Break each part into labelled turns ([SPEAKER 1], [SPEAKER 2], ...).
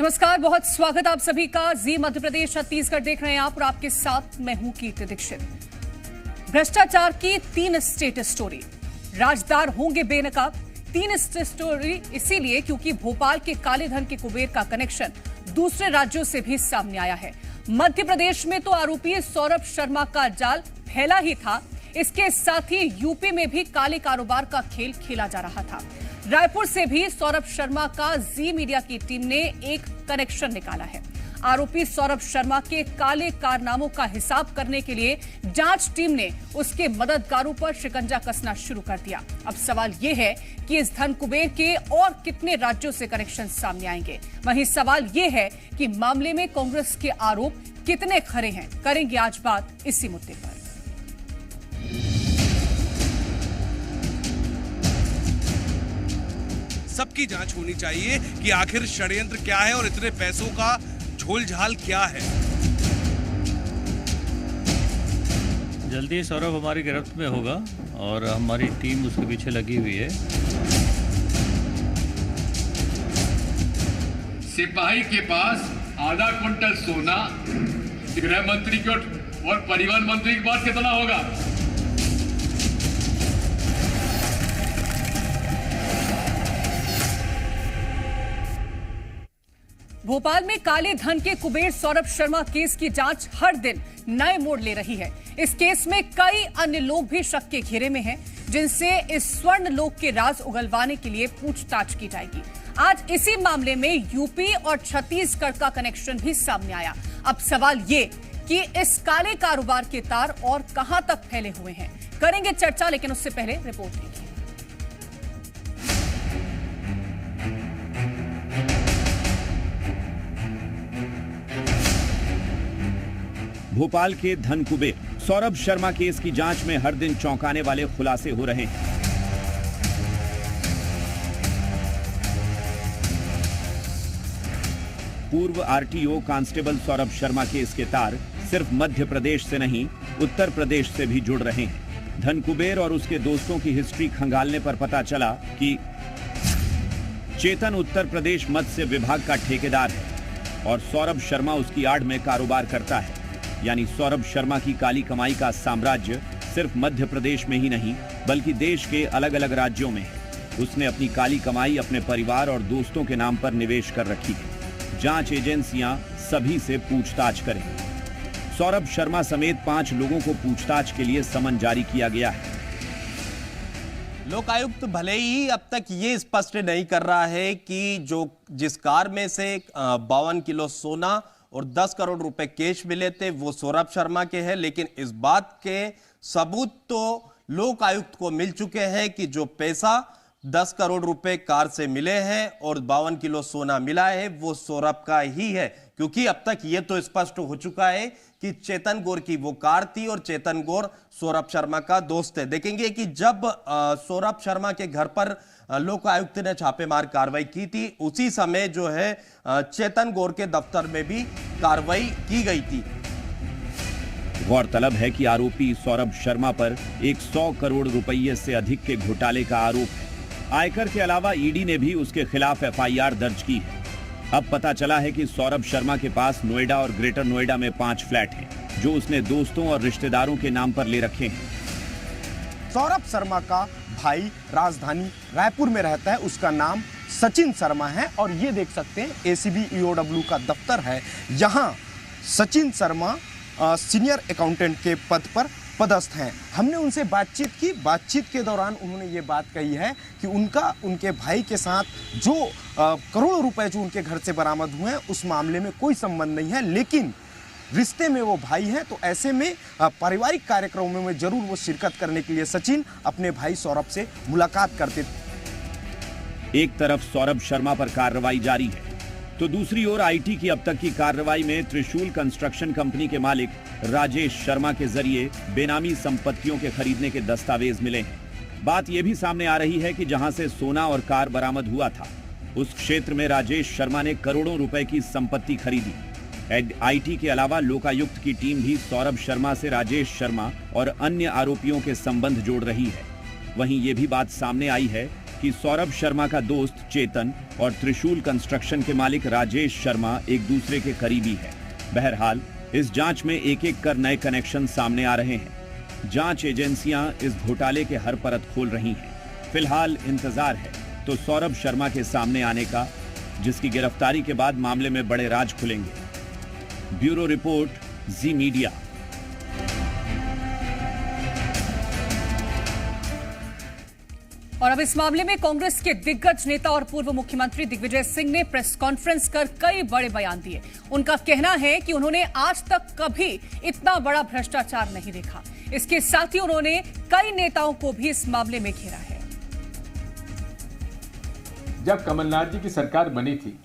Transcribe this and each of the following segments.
[SPEAKER 1] नमस्कार, बहुत स्वागत आप सभी का। जी मध्य प्रदेश छत्तीसगढ़ देख रहे हैं आप और आपके साथ मैं हूं कीर्ति दीक्षित। भ्रष्टाचार की 3 स्टेट स्टोरी, राजदार होंगे बेनकाब। 3 स्टेट स्टोरी इसीलिए क्योंकि भोपाल के काले धन के कुबेर का कनेक्शन दूसरे राज्यों से भी सामने आया है। मध्य प्रदेश में तो आरोपी सौरभ शर्मा का जाल फैला ही था, इसके साथ ही यूपी में भी काले कारोबार का खेल खेला जा रहा था। रायपुर से भी सौरभ शर्मा का जी मीडिया की टीम ने एक कनेक्शन निकाला है। आरोपी सौरभ शर्मा के काले कारनामों का हिसाब करने के लिए जांच टीम ने उसके मददगारों पर शिकंजा कसना शुरू कर दिया। अब सवाल यह है कि इस धन कुबेर के और कितने राज्यों से कनेक्शन सामने आएंगे। वहीं सवाल यह है कि मामले में कांग्रेस के आरोप कितने खरे हैं। करेंगे आज बात इसी मुद्दे पर।
[SPEAKER 2] सबकी जांच होनी चाहिए कि आखिर षड्यंत्र क्या है और इतने पैसों का झोलझाल क्या है।
[SPEAKER 3] जल्दी सौरभ हमारी गिरफ्त में होगा और हमारी टीम उसके पीछे लगी हुई है।
[SPEAKER 4] सिपाही के पास आधा क्विंटल सोना, गृह मंत्री के और परिवहन मंत्री के पास कितना होगा?
[SPEAKER 1] भोपाल में काले धन के कुबेर सौरभ शर्मा केस की जांच हर दिन नए मोड़ ले रही है। इस केस में कई अन्य लोग भी शक के घेरे में हैं, जिनसे इस स्वर्ण लोक के राज उगलवाने के लिए पूछताछ की जाएगी। आज इसी मामले में यूपी और छत्तीसगढ़ का कनेक्शन भी सामने आया। अब सवाल ये कि इस काले कारोबार के तार और कहां तक फैले हुए हैं। करेंगे चर्चा, लेकिन उससे पहले रिपोर्ट देखिए।
[SPEAKER 5] भोपाल के धन कुबेर सौरभ शर्मा केस की जांच में हर दिन चौंकाने वाले खुलासे हो रहे हैं। पूर्व RTO constable Saurabh Sharma case के तार सिर्फ मध्य प्रदेश से नहीं, उत्तर प्रदेश से भी जुड़ रहे हैं। धन कुबेर और उसके दोस्तों की हिस्ट्री खंगालने पर पता चला कि चेतन उत्तर प्रदेश मत्स्य विभाग का ठेकेदार है और सौरभ शर्मा उसकी आड़ में कारोबार करता है। यानी सौरभ शर्मा की काली कमाई का साम्राज्य सिर्फ मध्य प्रदेश में ही नहीं, बल्कि देश के अलग अलग राज्यों में है। उसने अपनी काली कमाई अपने परिवार और दोस्तों के नाम पर निवेश कर रखी है। जांच एजेंसियां सभी से पूछताछ करेंगी। सौरभ शर्मा समेत 5 लोगों को पूछताछ के लिए समन जारी किया गया है।
[SPEAKER 6] लोकायुक्त भले ही अब तक ये स्पष्ट नहीं कर रहा है कि जिस कार में से 52 किलो सोना और 10 करोड़ रुपए कैश मिले थे वो सौरभ शर्मा के हैं, लेकिन इस बात के सबूत तो लोक आयुक्त को मिल चुके हैं कि जो पैसा 10 करोड़ रुपए कार से मिले हैं और 52 किलो सोना मिला है वो सौरभ का ही है। क्योंकि अब तक ये तो स्पष्ट हो चुका है कि चेतन गौर की वो कार थी और चेतन गौर सौरभ शर्मा का दोस्त है। देखेंगे कि जब सौरभ शर्मा के घर पर लोक आयुक्त ने छापेमार कार्रवाई की थी, उसी समय जो है चेतन गौर के दफ्तर में भी कार्रवाई की गई थी।
[SPEAKER 5] गौरतलब है कि आरोपी सौरभ शर्मा पर 100 करोड़ रुपये से अधिक के घोटाले का आरोप है। आयकर के अलावा ईडी ने भी उसके खिलाफ एफआईआर दर्ज की है। अब पता चला है कि सौरभ शर्मा के पास नोएडा और ग्रेटर नोएडा में 5 फ्लैट हैं, जो उसने दोस्तों और रिश्तेदारों के नाम पर ले रखे हैं।
[SPEAKER 7] सौरभ शर्मा का भाई राजधानी रायपुर में रहता है, उसका नाम सचिन शर्मा है और ये देख सकते हैं एसीबी ईओडब्ल्यू का दफ्तर है। यहाँ सचिन शर्मा सीनियर अकाउंटेंट के पद पर पदस्थ हैं। हमने उनसे बातचीत की। बातचीत के दौरान उन्होंने ये बात कही है कि उनके भाई के साथ जो करोड़ों रुपए जो उनके घर से बरामद हुए हैं उस मामले में कोई संबंध नहीं है, लेकिन रिश्ते में वो भाई हैं, तो ऐसे में पारिवारिक कार्यक्रमों में जरूर वो शिरकत करने के लिए सचिन अपने भाई सौरभ से मुलाकात करते थे।
[SPEAKER 5] एक तरफ सौरभ शर्मा पर कार्रवाई जारी है, तो दूसरी ओर आईटी की अब तक की कार्रवाई में त्रिशूल कंस्ट्रक्शन कंपनी के मालिक राजेश शर्मा के जरिए बेनामी संपत्तियों के खरीदने के दस्तावेज मिले हैं। बात यह भी सामने आ रही है कि जहां से सोना और कार बरामद हुआ था, उस क्षेत्र में राजेश शर्मा ने करोड़ों रुपए की संपत्ति खरीदी। आईटी के अलावा लोकायुक्त की टीम भी सौरभ शर्मा से राजेश शर्मा और अन्य आरोपियों के संबंध जोड़ रही है। वहीं ये भी बात सामने आई है कि सौरभ शर्मा का दोस्त चेतन और त्रिशूल कंस्ट्रक्शन के मालिक राजेश शर्मा एक दूसरे के करीबी है। बहरहाल इस जांच में एक एक कर नए कनेक्शन सामने आ रहे हैं। जांच एजेंसियां इस घोटाले के हर परत खोल रही हैं। फिलहाल इंतजार है तो सौरभ शर्मा के सामने आने का, जिसकी गिरफ्तारी के बाद मामले में बड़े राज खुलेंगे। ब्यूरो रिपोर्ट, जी मीडिया।
[SPEAKER 1] और अब इस मामले में कांग्रेस के दिग्गज नेता और पूर्व मुख्यमंत्री दिग्विजय सिंह ने प्रेस कॉन्फ्रेंस कर कई बड़े बयान दिए। उनका कहना है कि उन्होंने आज तक कभी इतना बड़ा भ्रष्टाचार नहीं देखा। इसके साथ ही उन्होंने कई नेताओं को भी इस मामले में घेरा है।
[SPEAKER 4] जब कमलनाथ जी की सरकार बनी थी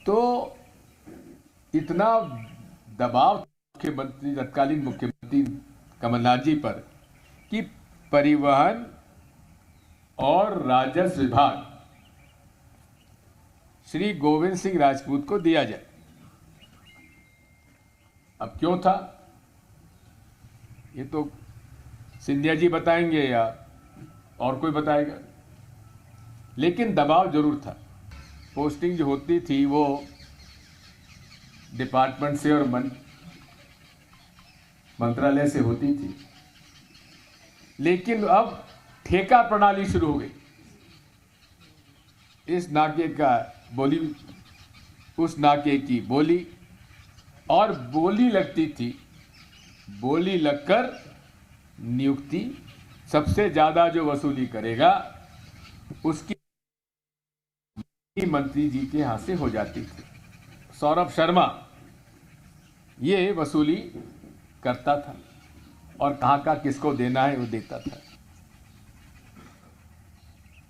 [SPEAKER 4] तो इतना दबाव मुख्यमंत्री, तत्कालीन मुख्यमंत्री कमलनाथ जी पर कि परिवहन और राजस्व विभाग श्री गोविंद सिंह राजपूत को दिया जाए। अब क्यों था ये तो सिंधिया जी बताएंगे या और कोई बताएगा, लेकिन दबाव जरूर था। पोस्टिंग जो होती थी वो डिपार्टमेंट से और मंत्रालय से होती थी, लेकिन अब ठेका प्रणाली शुरू हो गई। इस नाके का बोली, उस नाके की बोली, और बोली लगती थी। बोली लगकर नियुक्ति, सबसे ज्यादा जो वसूली करेगा उसकी मंत्री जी के हाथ से हो जाती थी। सौरभ शर्मा ये वसूली करता था और कहाँ का किसको देना है वो देता था।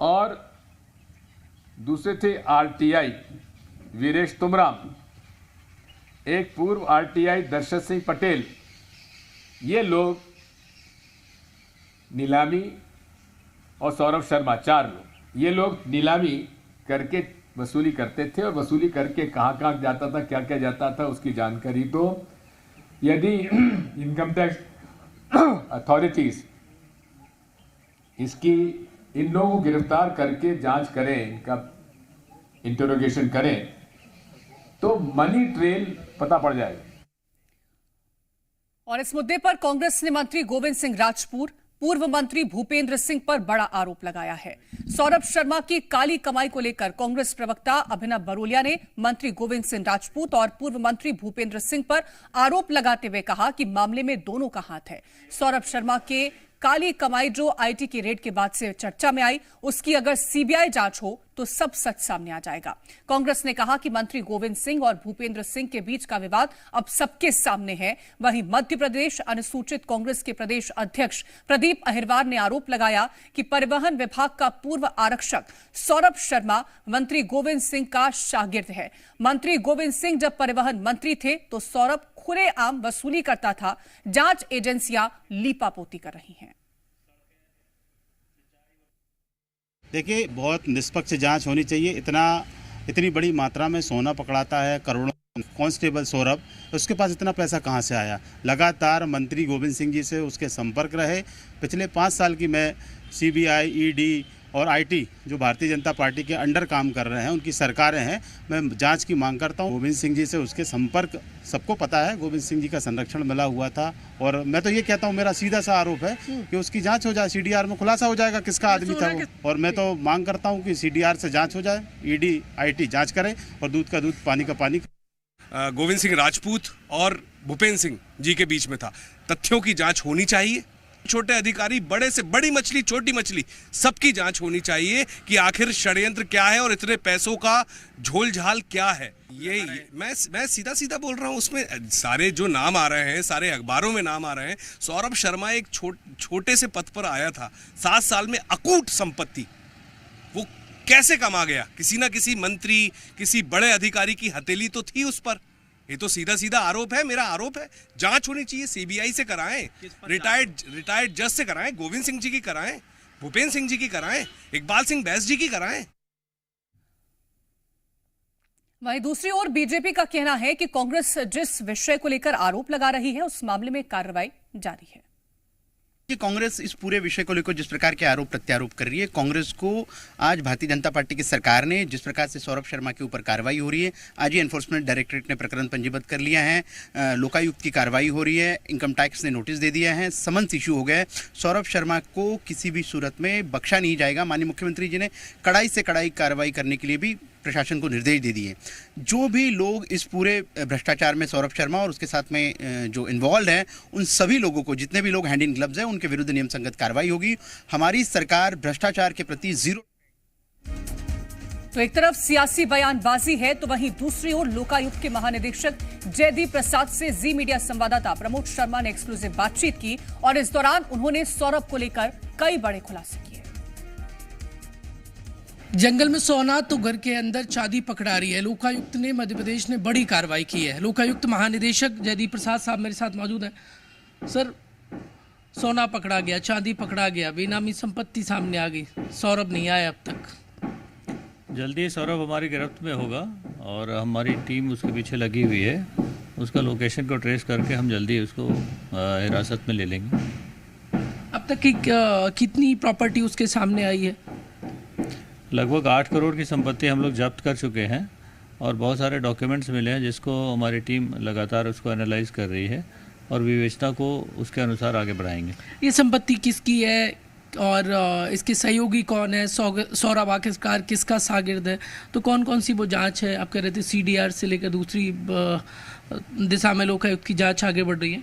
[SPEAKER 4] और दूसरे थे आरटीआई वीरेश तुमराम, एक पूर्व आरटीआई दर्शत सिंह पटेल। ये लोग नीलामी, और सौरभ शर्मा, 4 लोग। ये लोग नीलामी करके वसूली करते थे और वसूली करके कहाँ कहाँ जाता था, क्या क्या जाता था, उसकी जानकारी तो यदि इनकम टैक्स अथॉरिटीज इसकी इन लोगों को गिरफ्तार करके जांच करें, इनका इंटरोगेशन करें, तो मनी ट्रेल पता पड़ जाएगा।
[SPEAKER 1] और इस मुद्दे पर कांग्रेस ने मंत्री गोविंद सिंह राजपूत, पूर्व मंत्री भूपेंद्र सिंह पर बड़ा आरोप लगाया है। सौरभ शर्मा की काली कमाई को लेकर कांग्रेस प्रवक्ता अभिनव बरोलिया ने मंत्री गोविंद सिंह राजपूत और पूर्व मंत्री भूपेंद्र सिंह पर आरोप लगाते हुए कहा कि मामले में दोनों का हाथ है। सौरभ शर्मा के काली कमाई जो आईटी की रेड के बाद से चर्चा में आई, उसकी अगर सीबीआई जांच हो तो सब सच सामने आ जाएगा। कांग्रेस ने कहा कि मंत्री गोविंद सिंह और भूपेंद्र सिंह के बीच का विवाद अब सबके सामने है। वहीं मध्य प्रदेश अनुसूचित कांग्रेस के प्रदेश अध्यक्ष प्रदीप अहिरवार ने आरोप लगाया कि परिवहन विभाग का पूर्व आरक्षक सौरभ शर्मा मंत्री गोविंद सिंह का शागिर्द है। मंत्री गोविंद सिंह जब परिवहन मंत्री थे तो सौरभ खुलेआम वसूली करता था। जांच एजेंसियां लीपापोती कर रही हैं।
[SPEAKER 8] देखिए, बहुत निष्पक्ष जांच होनी चाहिए। इतनी बड़ी मात्रा में सोना पकड़ाता है, करोड़ों। कांस्टेबल सौरभ, उसके पास इतना पैसा कहां से आया? लगातार मंत्री गोविंद सिंह जी से उसके संपर्क रहे। पिछले 5 साल की मैं सीबीआई, ईडी और आईटी, जो भारतीय जनता पार्टी के अंडर काम कर रहे हैं, उनकी सरकारें हैं, मैं जांच की मांग करता हूं। गोविंद सिंह जी से उसके संपर्क सबको पता है। गोविंद सिंह जी का संरक्षण मिला हुआ था, और मैं तो ये कहता हूं, मेरा सीधा सा आरोप है कि उसकी जांच हो जाए। सीडीआर में खुलासा हो जाएगा किसका आदमी था वो। और मैं तो मांग करता हूं कि सीडीआर से जांच हो जाए, ईडी आईटी जांच करें, और दूध का दूध पानी का पानी।
[SPEAKER 2] गोविंद सिंह राजपूत और भूपेंद्र सिंह जी के बीच में था। तथ्यों की जांच होनी चाहिए। छोटे अधिकारी, बड़े से बड़ी मछली, छोटी मछली, सबकी जांच होनी चाहिए कि आखिर षड्यंत्र क्या है और इतने पैसों का झोल-झाल क्या है। ये मैं सीधा सीधा बोल रहा हूँ। उसमें सारे जो नाम आ रहे हैं, सारे अखबारों में नाम आ रहे हैं। सौरभ शर्मा एक छोटे से पद पर आया था, 7 साल में अकूट संपत्ति वो कैसे कमा गया? किसी ना किसी मंत्री, किसी बड़े अधिकारी की हथेली तो थी उस पर। ये तो सीधा सीधा आरोप है, मेरा आरोप है। जांच होनी चाहिए, सीबीआई से कराएं, रिटायर्ड जज से कराएं, गोविंद सिंह जी की कराएं, भूपेंद्र सिंह जी की कराएं, इकबाल सिंह बैस जी की कराएं।
[SPEAKER 1] वहीं दूसरी ओर बीजेपी का कहना है कि कांग्रेस जिस विषय को लेकर आरोप लगा रही है, उस मामले में कार्रवाई जारी है।
[SPEAKER 9] कि कांग्रेस इस पूरे विषय को लेकर जिस प्रकार के आरोप प्रत्यारोप कर रही है, कांग्रेस को आज भारतीय जनता पार्टी की सरकार ने जिस प्रकार से सौरभ शर्मा के ऊपर कार्रवाई हो रही है, आज ही एनफोर्समेंट डायरेक्टरेट ने प्रकरण पंजीबद्ध कर लिया है, लोकायुक्त की कार्रवाई हो रही है, इनकम टैक्स ने नोटिस दे दिया है, समन्स इशू हो गया है। सौरभ शर्मा को किसी भी सूरत में बख्शा नहीं जाएगा। माननीय मुख्यमंत्री जी ने कड़ाई से कड़ाई कार्रवाई करने के लिए भी प्रशासन को निर्देश दे दिए। जो भी लोग इस पूरे भ्रष्टाचार में सौरभ शर्मा और उसके साथ में जो इन्वॉल्व हैं, उन सभी लोगों को, जितने भी लोग हैंड इन ग्लव्स हैं, उनके विरुद्ध नियम संगत कार्रवाई होगी। हमारी सरकार भ्रष्टाचार के प्रति जीरो।
[SPEAKER 1] तो एक तरफ सियासी बयानबाजी है तो वहीं दूसरी ओर लोकायुक्त के महानिदेशक जयदीप प्रसाद से जी मीडिया संवाददाता प्रमोद शर्मा ने एक्सक्लूसिव बातचीत की और इस दौरान उन्होंने सौरभ को लेकर कई बड़े खुलासे किए।
[SPEAKER 10] जंगल में सोना तो घर के अंदर चांदी पकड़ा रही है। लोकायुक्त ने, मध्य प्रदेश ने बड़ी कार्रवाई की है। लोकायुक्त महानिदेशक जयदीप प्रसाद साहब मेरे साथ मौजूद हैं। सर, सोना पकड़ा गया, चांदी पकड़ा गया, बेनामी संपत्ति सामने आ गई, सौरभ नहीं आया अब तक।
[SPEAKER 3] जल्दी सौरभ हमारी गिरफ्त में होगा और हमारी टीम उसके पीछे लगी हुई है। उसका लोकेशन को ट्रेस करके हम जल्दी उसको हिरासत में ले लेंगे।
[SPEAKER 10] अब तक की कितनी प्रॉपर्टी उसके सामने आई है?
[SPEAKER 3] लगभग 8 करोड़ की संपत्ति हम लोग जब्त कर चुके हैं और बहुत सारे डॉक्यूमेंट्स मिले हैं जिसको हमारी टीम लगातार उसको एनालाइज कर रही है और विवेचना को उसके अनुसार आगे बढ़ाएंगे।
[SPEAKER 10] ये संपत्ति किसकी है और इसके सहयोगी कौन है? सौरभ आखिरकार किसका शागिर्द है? तो कौन कौन सी वो जांच है? आप कह रहे थे CDR से लेकर दूसरी दिशा में लोकायुक्त की जांच आगे बढ़ रही है।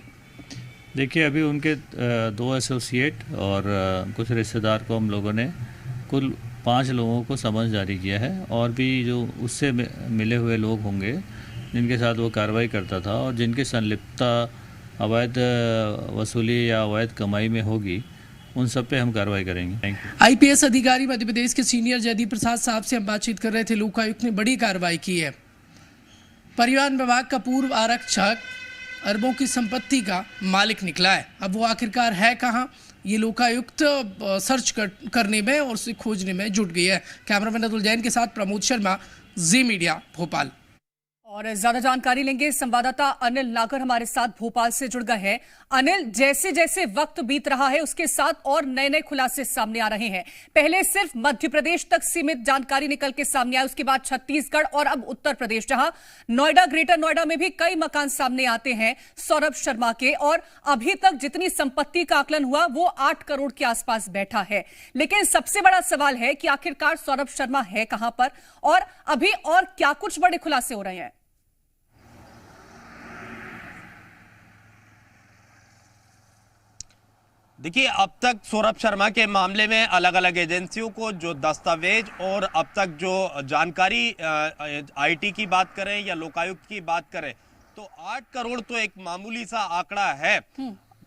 [SPEAKER 3] देखिए, अभी उनके 2 एसोसिएट और कुछ रिश्तेदार को हम लोगों ने, कुल 5 लोगों को समन जारी किया है और भी जो उससे मिले हुए लोग होंगे जिनके साथ वो कार्रवाई करता था और जिनकी संलिप्तता अवैध वसूली या अवैध कमाई में होगी, उन सब पे हम कार्रवाई करेंगे। Thank you.
[SPEAKER 10] IPS अधिकारी मध्य प्रदेश के सीनियर जयदीप प्रसाद साहब से हम बातचीत कर रहे थे। लोकायुक्त ने बड़ी कार्रवाई की है। परिवहन विभाग का पूर्व आरक्षक अरबों की संपत्ति का मालिक निकला है। अब वो आखिरकार है कहाँ, ये लोकायुक्त सर्च करने में और उसे खोजने में जुट गई है। कैमरामैन अतुल जैन के साथ प्रमोद शर्मा, जी मीडिया, भोपाल।
[SPEAKER 1] और ज्यादा जानकारी लेंगे, संवाददाता अनिल नागर हमारे साथ भोपाल से जुड़ गए हैं। अनिल, जैसे जैसे वक्त बीत रहा है उसके साथ और नए नए खुलासे सामने आ रहे हैं। पहले सिर्फ मध्य प्रदेश तक सीमित जानकारी निकल के सामने आई, उसके बाद छत्तीसगढ़ और अब उत्तर प्रदेश, जहां नोएडा, ग्रेटर नोएडा में भी कई मकान सामने आते हैं सौरभ शर्मा के। और अभी तक जितनी संपत्ति का आकलन हुआ वो 8 करोड़ के आसपास बैठा है। लेकिन सबसे बड़ा सवाल है कि आखिरकार सौरभ शर्मा है कहां पर और अभी और क्या कुछ बड़े खुलासे हो रहे हैं?
[SPEAKER 6] देखिए, अब तक सौरभ शर्मा के मामले में अलग अलग एजेंसियों को जो दस्तावेज और अब तक जो जानकारी IT की बात करें या लोकायुक्त की बात करें तो 8 करोड़ तो एक मामूली सा आंकड़ा है।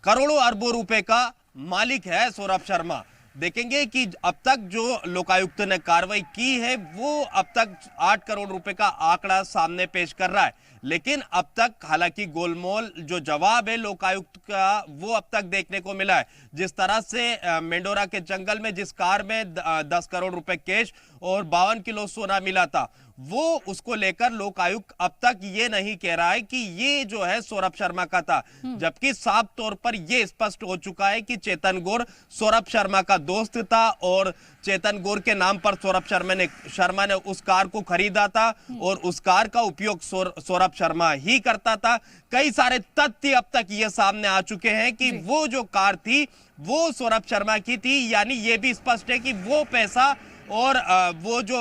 [SPEAKER 6] करोड़ों अरबों रुपए का मालिक है सौरभ शर्मा। देखेंगे कि अब तक जो लोकायुक्त ने कार्रवाई की है वो अब तक 8 करोड़ रुपए का आंकड़ा सामने पेश कर रहा है। लेकिन अब तक हालांकि गोलमोल जो जवाब है लोकायुक्त का वो अब तक देखने को मिला है। जिस तरह से मेंडोरा के जंगल में जिस कार में 10 करोड़ रुपए कैश और 52 किलो सोना मिला था, वो उसको लेकर लोकायुक्त अब तक ये नहीं कह रहा है कि ये जो है सौरभ शर्मा का था, जबकि साफ तौर पर ये स्पष्ट हो चुका है कि चेतन गौर सौरभ शर्मा का दोस्त था और चेतन गौर के नाम पर सौरभ शर्मा ने उस कार को खरीदा था और उस कार का उपयोग सौरभ शर्मा ही करता था। कई सारे तथ्य अब तक ये सामने आ चुके हैं कि वो जो कार थी वो सौरभ शर्मा की थी, यानी ये भी स्पष्ट है कि वो पैसा और वो जो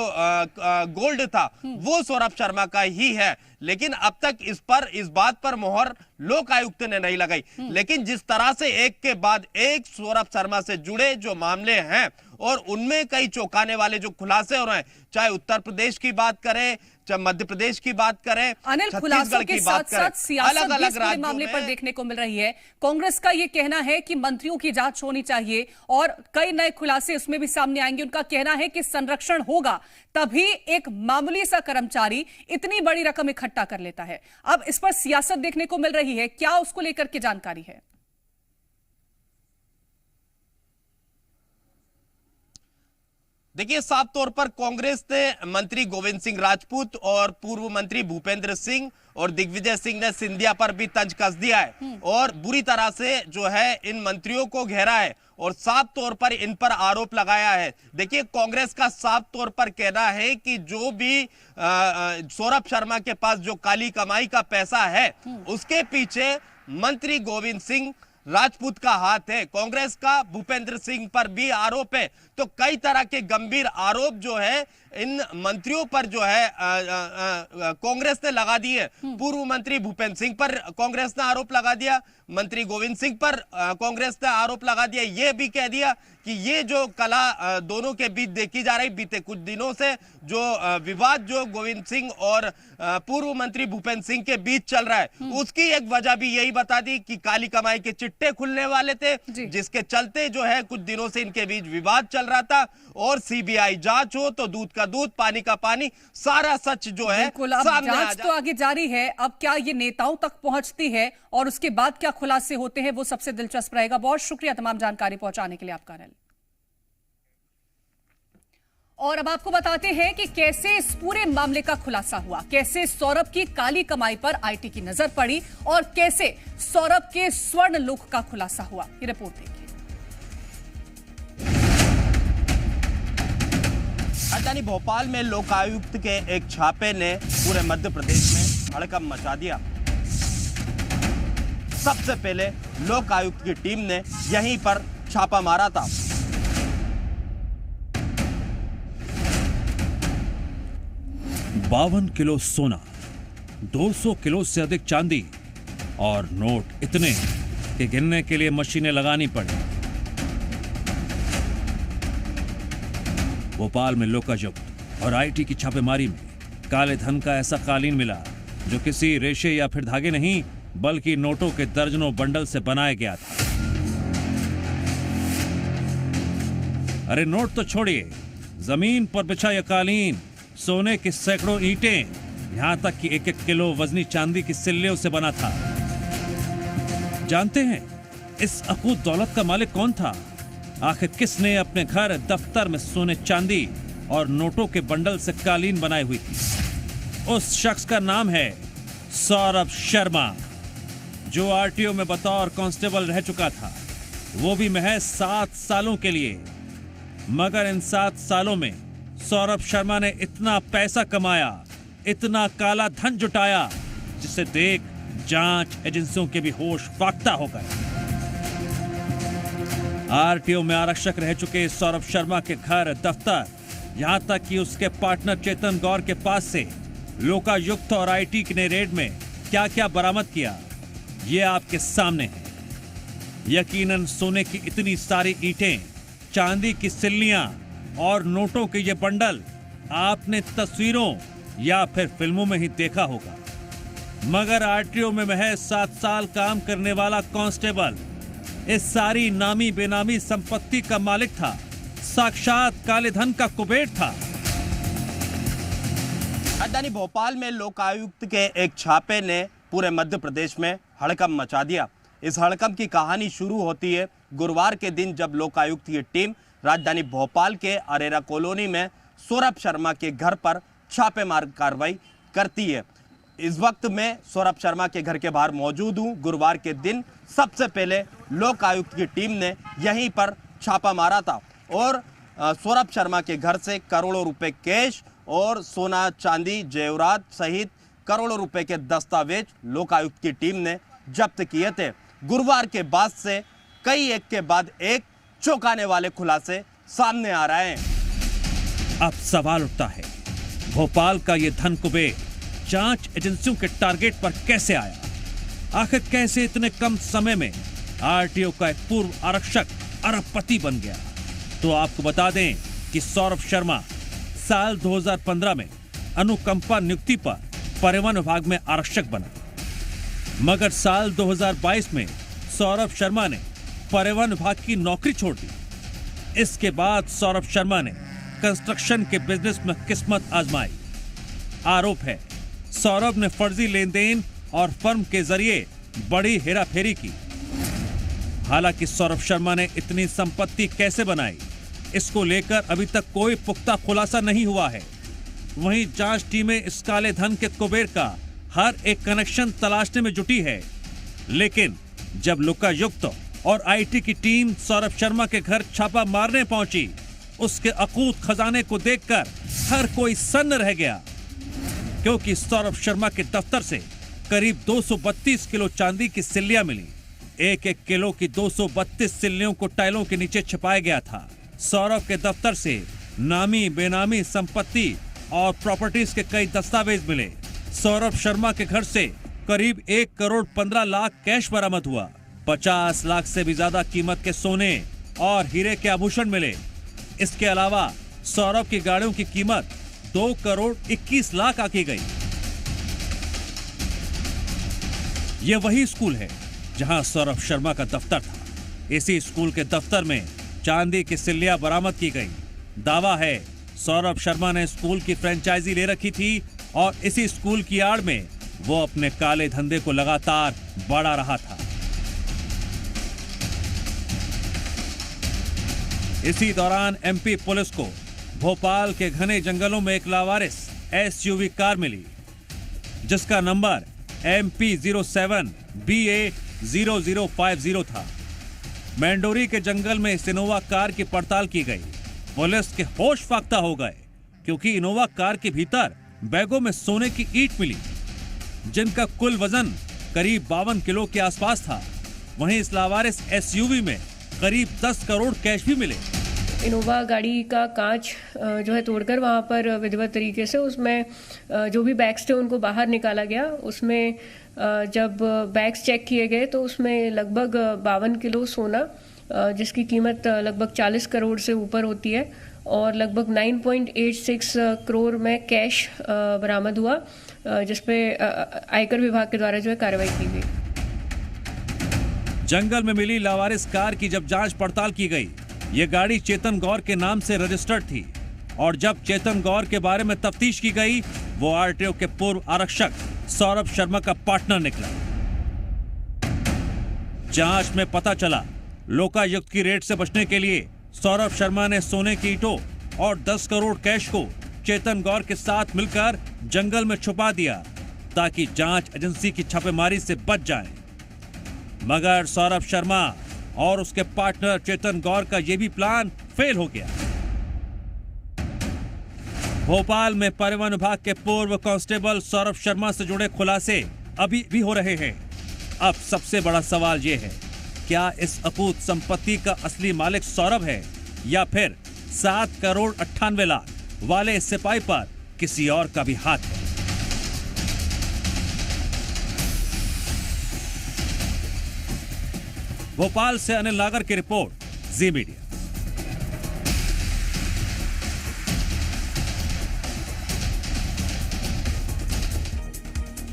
[SPEAKER 6] गोल्ड था वो सौरभ शर्मा का ही है। लेकिन अब तक इस बात पर मोहर लोकायुक्त ने नहीं लगाई। लेकिन जिस तरह से एक के बाद एक सौरभ शर्मा से जुड़े जो मामले हैं और उनमें कई चौंकाने वाले जो खुलासे हो रहे हैं, चाहे उत्तर प्रदेश की बात करें, चाहे मध्य प्रदेश की बात करें,
[SPEAKER 1] अनिल, खुलासों के साथ साथ सियासत भी इस मामले पर देखने को मिल रही है। कांग्रेस का यह कहना है कि मंत्रियों की जांच होनी चाहिए और कई नए खुलासे उसमें भी सामने आएंगे। उनका कहना है कि संरक्षण होगा तभी एक मामूली सा कर्मचारी इतनी बड़ी रकम इकट्ठा कर लेता है। अब इस पर सियासत देखने को मिल रही है, क्या उसको लेकर के जानकारी है?
[SPEAKER 6] देखिए, साफ तौर पर कांग्रेस ने मंत्री गोविंद सिंह राजपूत और पूर्व मंत्री भूपेंद्र सिंह और दिग्विजय सिंह ने सिंधिया पर भी तंज कस दिया है और बुरी तरह से जो है इन मंत्रियों को घेरा है और साफ तौर पर इन पर आरोप लगाया है। देखिए, कांग्रेस का साफ तौर पर कहना है कि जो भी सौरभ शर्मा के पास जो काली कमाई का पैसा है उसके पीछे मंत्री गोविंद सिंह राजपूत का हाथ है। कांग्रेस का भूपेंद्र सिंह पर भी आरोप है। तो कई तरह के गंभीर आरोप जो है इन मंत्रियों पर जो है कांग्रेस ने लगा दिए। पूर्व मंत्री भूपेंद्र सिंह पर कांग्रेस ने आरोप लगा दिया, मंत्री गोविंद सिंह पर कांग्रेस ने आरोप लगा दिया। यह भी कह दिया कि ये जो कला दोनों के बीच देखी जा रही बीते कुछ दिनों से, जो विवाद जो गोविंद सिंह और पूर्व मंत्री भूपेंद्र सिंह के बीच चल रहा है, उसकी एक वजह भी यही बता दी कि काली कमाई के चिट्टे खुलने वाले थे, जिसके चलते जो है कुछ दिनों से इनके बीच विवाद चल रहा था। और सीबीआई जांच हो तो दूध का दूध पानी का पानी, सारा सच जो है सामने आ
[SPEAKER 1] जांच तो आगे जारी है। अब क्या ये नेताओं तक पहुंचती है और उसके बाद क्या खुलासे होते हैं, वो सबसे दिलचस्प रहेगा। बहुत शुक्रिया तमाम जानकारी पहुंचाने के लिए आपका। और अब आपको बताते हैं कि कैसे इस पूरे मामले का खुलासा हुआ, कैसे सौरभ की काली कमाई पर आईटी की नजर पड़ी और कैसे सौरभ के स्वर्ण लोक का खुलासा हुआ। ये रिपोर्ट देखिए।
[SPEAKER 6] राजधानी भोपाल में लोकायुक्त के एक छापे ने पूरे मध्य प्रदेश में हड़कंप मचा दिया। सबसे पहले लोकायुक्त की टीम ने यहीं पर छापा मारा था।
[SPEAKER 5] 52 किलो सोना, 200 किलो से अधिक चांदी और नोट इतने कि गिनने के लिए मशीनें लगानी पड़ी। भोपाल में लोकायुक्त और आईटी की छापेमारी में काले धन का ऐसा कालीन मिला जो किसी रेशे या फिर धागे नहीं बल्कि नोटों के दर्जनों बंडल से बनाया गया था। अरे नोट तो छोड़िए, जमीन पर बिछा यह कालीन सोने की सैकड़ों ईंटें, यहां तक कि 1-1 किलो वजनी चांदी की सिल्लियों से बना था। जानते हैं इस अकूत दौलत का मालिक कौन था? आखिर किसने अपने घर दफ्तर में सोने चांदी और नोटों के बंडल से कालीन बनाई हुई थी? उस शख्स का नाम है सौरभ शर्मा, जो आरटीओ में बतौर कांस्टेबल रह चुका था, वो भी महज 7 सालों के लिए। मगर इन 7 सालों में सौरभ शर्मा ने इतना पैसा कमाया, इतना काला धन जुटाया, जिसे देख जांच एजेंसियों के भी होश फाख्ता हो गए। आरटीओ में आरक्षक रह चुके सौरभ शर्मा के घर दफ्तर, यहां तक कि उसके पार्टनर चेतन गौर के पास से लोकायुक्त और आईटी ने रेड में क्या क्या बरामद किया, ये आपके सामने है। यकीनन सोने की इतनी सारी ईंटें, चांदी की सिल्लियां और नोटों के ये बंडल आपने तस्वीरों या फिर फिल्मों में ही देखा होगा। मगर आरटीओ में महज 7 साल काम करने वाला कांस्टेबल इस सारी नामी बेनामी संपत्ति का मालिक था, साक्षात काले धन का कुबेर था।
[SPEAKER 6] राजधानी भोपाल में लोकायुक्त के एक छापे ने पूरे मध्य प्रदेश में हड़कंप मचा दिया। इस हड़कंप की कहानी शुरू होती है गुरुवार के दिन, जब लोकायुक्त की टीम राजधानी भोपाल के अरेरा कॉलोनी में सौरभ शर्मा के घर पर छापेमार कार्रवाई करती है। इस वक्त मैं सौरभ शर्मा के घर के बाहर मौजूद हूं। गुरुवार के दिन सबसे पहले लोकायुक्त की टीम ने यहीं पर छापा मारा था और सौरभ शर्मा के घर से करोड़ों रुपए कैश और सोना चांदी जेवरात सहित करोड़ों रुपए के दस्तावेज लोकायुक्त की टीम ने जब्त किए थे। गुरुवार के बाद से कई एक के बाद एक चौंकाने वाले खुलासे सामने आ रहे हैं।
[SPEAKER 5] अब सवाल उठता है, भोपाल का ये धन कुबेर जांच एजेंसियों के टारगेट पर कैसे आया? आखिर कैसे इतने कम समय में आरटीओ का एक पूर्व आरक्षक अरबपति बन गया? तो आपको बता दें कि सौरभ शर्मा साल 2015 में अनुकंपा नियुक्ति पर परिवहन विभाग में आरक्षक बना, मगर साल 2022 में सौरभ शर्मा ने परिवहन विभाग की नौकरी छोड़ दी। इसके बाद सौरभ शर्मा ने कंस्ट्रक्शन के बिजनेस में किस्मत आजमाई। आरोप है सौरभ ने फर्जी लेन देन और फर्म के जरिए बड़ी हेराफेरी की। हालांकि सौरभ शर्मा ने इतनी संपत्ति कैसे बनाई,
[SPEAKER 11] इसको लेकर अभी तक कोई पुख्ता खुलासा नहीं हुआ है। वहीं जांच टीमें इस काले धन के कुबेर का हर एक कनेक्शन तलाशने में जुटी है, लेकिन जब लोकायुक्त और आईटी की टीम सौरभ शर्मा के घर छापा मारने पहुंची, उसके अकूत खजाने को देखकर हर कोई सन्न रह गया, क्योंकि सौरभ शर्मा के दफ्तर से करीब 232 किलो चांदी की सिल्लियां मिली। एक एक किलो की 232 सिल्लियों को टाइलों के नीचे छिपाया गया था। सौरभ के दफ्तर से नामी बेनामी संपत्ति और प्रॉपर्टीज के कई दस्तावेज मिले। सौरभ शर्मा के घर से करीब 1 करोड़ 15 लाख कैश बरामद हुआ। 50 लाख से भी ज्यादा कीमत के सोने और हीरे के आभूषण मिले। इसके अलावा सौरभ की गाड़ियों की कीमत 2 करोड़ 21 लाख आकी गई। यह वही स्कूल है जहां सौरभ शर्मा का दफ्तर था। इसी स्कूल के दफ्तर में चांदी की सिल्लियां बरामद की गई। दावा है सौरभ शर्मा ने स्कूल की फ्रेंचाइजी ले रखी थी और इसी स्कूल की आड़ में वो अपने काले धंधे को लगातार बढ़ा रहा था। इसी दौरान एमपी पुलिस को भोपाल के घने जंगलों में एक लावारिस एसयूवी कार मिली, जिसका नंबर MP07BA0050 था। मैंडोरी के जंगल में इस इनोवा कार की पड़ताल की गई। पुलिस के होश फाख्ता हो गए, क्योंकि इनोवा कार के भीतर बैगों में सोने की ईंट मिली, जिनका कुल वजन करीब 52 किलो के आसपास था। वहीं इस लावारिस एसयूवी में करीब 10 करोड़ कैश भी मिले।
[SPEAKER 12] इनोवा गाड़ी का कांच जो है तोड़कर वहाँ पर विधिवत तरीके से उसमें जो भी बैग्स थे उनको बाहर निकाला गया। उसमें जब बैग्स चेक किए गए तो उसमें लगभग 52 किलो सोना, जिसकी कीमत लगभग 40 करोड़ से ऊपर होती है, और लगभग 9.86 करोड़ में कैश बरामद हुआ, जिसपे आयकर विभाग के द्वारा जो है कार्रवाई की गई।
[SPEAKER 11] जंगल में मिली लावारिस कार की जब जांच पड़ताल की गई, ये गाड़ी चेतन गौर के नाम से रजिस्टर्ड थी, और जब चेतन गौर के बारे में तफ्तीश की गई, वो आरटीओ के पूर्व आरक्षक सौरभ शर्मा का पार्टनर निकला। जांच में पता चला लोकायुक्त की रेड से बचने के लिए सौरभ शर्मा ने सोने की ईंटों और 10 करोड़ कैश को चेतन गौर के साथ मिलकर जंगल में छुपा दिया, ताकि जांच एजेंसी की छापेमारी से बच जाए। मगर सौरभ शर्मा और उसके पार्टनर चेतन गौर का यह भी प्लान फेल हो गया। भोपाल में परिवहन विभाग के पूर्व कांस्टेबल सौरभ शर्मा से जुड़े खुलासे अभी भी हो रहे हैं। अब सबसे बड़ा सवाल यह है, क्या इस अकूत संपत्ति का असली मालिक सौरभ है, या फिर 7 करोड़ 98 लाख वाले इस सिपाही पर किसी और का भी हाथ है? भोपाल से अनिल नागर की रिपोर्ट, जी मीडिया।